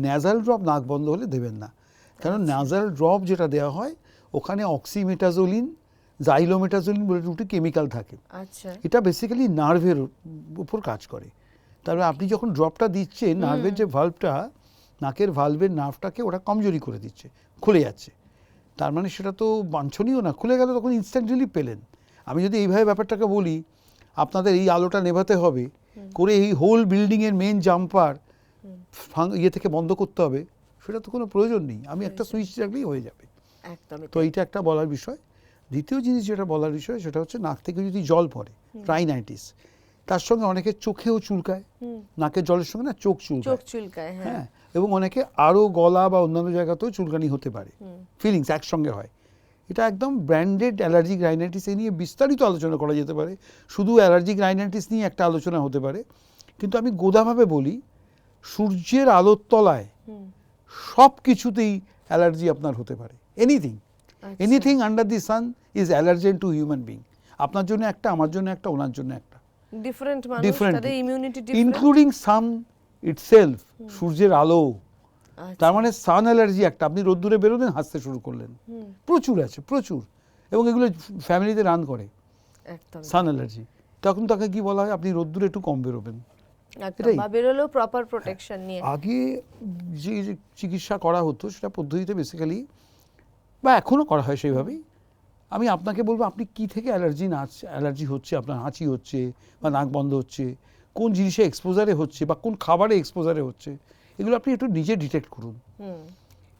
Nasal drop নাক বন্ধ হলে দেবেন না, কারণ ন্যাজাল ড্রপ যেটা দেওয়া হয় ওখানে অক্সিমেটাজোলিন, জাইলোমেটাজোলিন বলে দুটি কেমিক্যাল থাকে। আচ্ছা, এটা বেসিক্যালি নার্ভের উপর কাজ করে। তারপরে আপনি যখন ড্রপটা দিচ্ছেন, নার্ভের যে ভাল্বটা, নাকের ভাল্বের নার্ভটাকে ওরা কমজোরি করে দিচ্ছে, খুলে যাচ্ছে। তার মানে সেটা তো বাঞ্ছনীয় না। খুলে গেলে তখন ইনস্ট্যান্ট রিলিফ পেলেন। আমি যদি এইভাবে ব্যাপারটাকে বলি, আপনাদের এই আলোটা নেভাতে হবে করে এই হোল বিল্ডিংয়ের মেন জাম্পার ইয়ে থেকে বন্ধ করতে হবে, সেটা তো কোনো প্রয়োজন নেই। আমি একটা সুইচ রাখলেই হয়ে যাবে। একদমই তো এইটা একটা বলার বিষয়। দ্বিতীয় জিনিস যেটা বলার বিষয় সেটা হচ্ছে নাক থেকে যদি জল পড়ে, রাইনাইটিস, তার সঙ্গে অনেকের চোখেও চুলকায়, নাকের জলের সঙ্গে না চোখ চোখ চুলকায়, চুলকায়, হ্যাঁ, হ্যাঁ, এবং অনেকে আরও গলা বা অন্যান্য জায়গাতেও চুলকানি হতে পারে, ফিলিংস একসঙ্গে হয়। এটা একদম ব্র্যান্ডেড অ্যালার্জিক রাইনাইটিস, এ নিয়ে বিস্তারিত আলোচনা করা যেতে পারে। শুধু অ্যালার্জিক রাইনাইটিস নিয়ে একটা আলোচনা হতে পারে, কিন্তু আমি গোদাভাবে বলি, সূর্যের আলোর তলায় সব কিছুতেই অ্যালার্জি আপনার হতে পারে। Anything under the sun is allergen to human being. আপনার জন্য একটা, আমার জন্য একটা, ওনার জন্য একটা, ডিফারেন্ট মানুষ, ডিফারেন্ট, তাদের ইমিউনিটি ডিফারেন্ট, ইনক্লুডিং সান ইটসেলফ, সূর্যের আলো। তার মানে সান অ্যালার্জি একটা, আপনি রোদ্দুরে বেরোলেন, হাসতে শুরু করলেন, প্রচুর আছে, প্রচুর, এবং এগুলো ফ্যামিলিতে রান করে। একদম সান অ্যালার্জি, তখন তাকে কি বলা হয়, আপনি রোদ্দুরে একটু কম বেরোবেন। একদম, বা বেরোলেও প্রপার প্রোটেকশন নিয়ে। আগে যে যে চিকিৎসা করা হতো সেটা পদ্ধতিতে বেসিক্যালি, বা এখনও করা হয় সেইভাবেই। আমি আপনাকে বলবো আপনি কি থেকে অ্যালার্জি হচ্ছে, আপনার হাঁচি হচ্ছে বা নাক বন্ধ হচ্ছে, কোন জিনিসে এক্সপোজারে হচ্ছে বা কোন খাবারে এক্সপোজারে হচ্ছে, এগুলো আপনি একটু নিজে ডিটেক্ট করুন।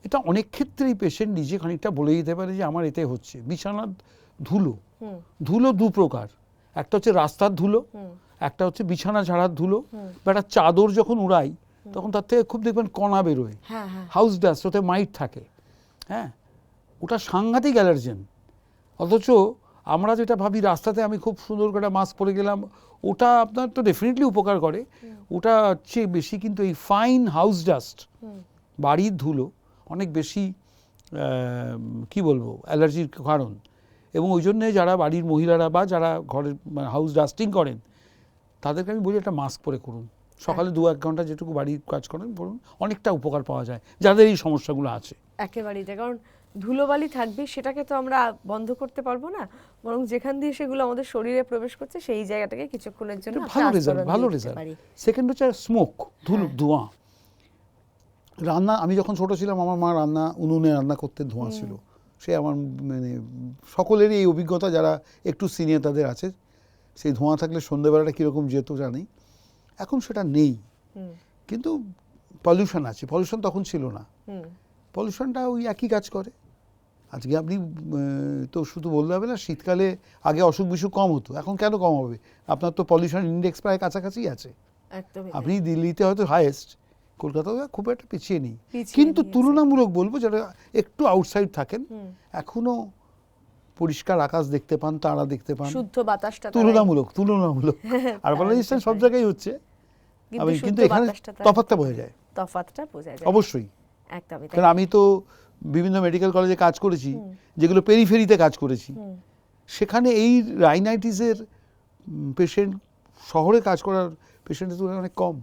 এটা অনেক ক্ষেত্রেই পেশেন্ট নিজে খানিকটা বলে দিতে পারে যে আমার এতে হচ্ছে। বিছানার ধুলো, ধুলো দু প্রকার, একটা হচ্ছে রাস্তার ধুলো, একটা হচ্ছে বিছানা ঝাড়ার ধুলো, বা একটা চাদর যখন উড়াই তখন তার থেকে খুব দেখবেন কণা বেরোয়, হাউস ডাস্ট, ওতে মাইট থাকে, হ্যাঁ, ওটা সাংঘাতিক অ্যালার্জেন। অথচ আমরা যেটা ভাবি রাস্তাতে আমি খুব সুন্দর করে মাস্ক পরে গেলাম, ওটা আপনার তো ডেফিনেটলি উপকার করে, ওটা চেয়ে বেশি কিন্তু এই ফাইন হাউস ডাস্ট, বাড়ির ধুলো অনেক বেশি কি বলবো অ্যালার্জির কারণ। এবং ওই জন্যে যারা বাড়ির মহিলারা বা যারা ঘরের হাউস ডাস্টিং করেন, তাদেরকে আমি বলি একটা মাস্ক পরে করুন, সকালে 2-1 ঘন্টা যেটুকু বাড়ির কাজ করেন করুন, অনেকটা উপকার পাওয়া যায় যাদের এই সমস্যাগুলো আছে। একেবারেই, কারণ ধুলোবালি থাকবে, সেটাকে তো আমরা বন্ধ করতে পারবো না, বরং যেখান দিয়ে সেগুলো আমাদের শরীরে প্রবেশ করছে সেই জায়গাটাকে কিছুক্ষণের জন্য ভালো রেজাল্ট। সেকেন্ড হচ্ছে স্মোক, ধোঁয়া। রান্না, আমি যখন ছোট ছিলাম আমার মা উনুনে রান্না করতে, ধোঁয়া ছিল। সে আমার মানে সকলেরই এই অভিজ্ঞতা, যারা একটু সিনিয়র তাদের আছে, সেই ধোঁয়া থাকলে সন্ধ্যেবেলাটা কীরকম যেত জানি। এখন সেটা নেই, কিন্তু পলিউশন আছে, পলিউশন তখন ছিল না। পলিউশনটা ওই একই কাজ করে। আজকে আপনি তো শুধু বলতে হবে না, শীতকালে আগে অসুখ বিসুখ কম হতো, এখন কেন কম হবে? আপনার তো পলিউশন ইন্ডেক্স প্রায় কাছাকাছি আছে। আপনি দিল্লিতে হয়তো হাইয়েস্ট, কলকাতাও খুব একটা পিছিয়ে নেই, কিন্তু তুলনামূলক বলবো যারা একটু আউটসাইড থাকেন এখনো পরিষ্কার আকাশ দেখতে পান, তারা দেখতে পান, শুদ্ধ বাতাসটা তুলনামূলক আর পলিউশন সব জায়গায় হচ্ছে, কিন্তু এখানে তফাৎটা বোঝা যায়, অবশ্যই। কারণ আমি তো বিভিন্ন মেডিকেল কলেজে কাজ করেছি, যেগুলো পেরিফেরিতে কাজ করেছি, সেখানে এই রাইনাইটিসের পেশেন্ট শহরে কাজ করার পেশেন্টের তুলনায় অনেক কম।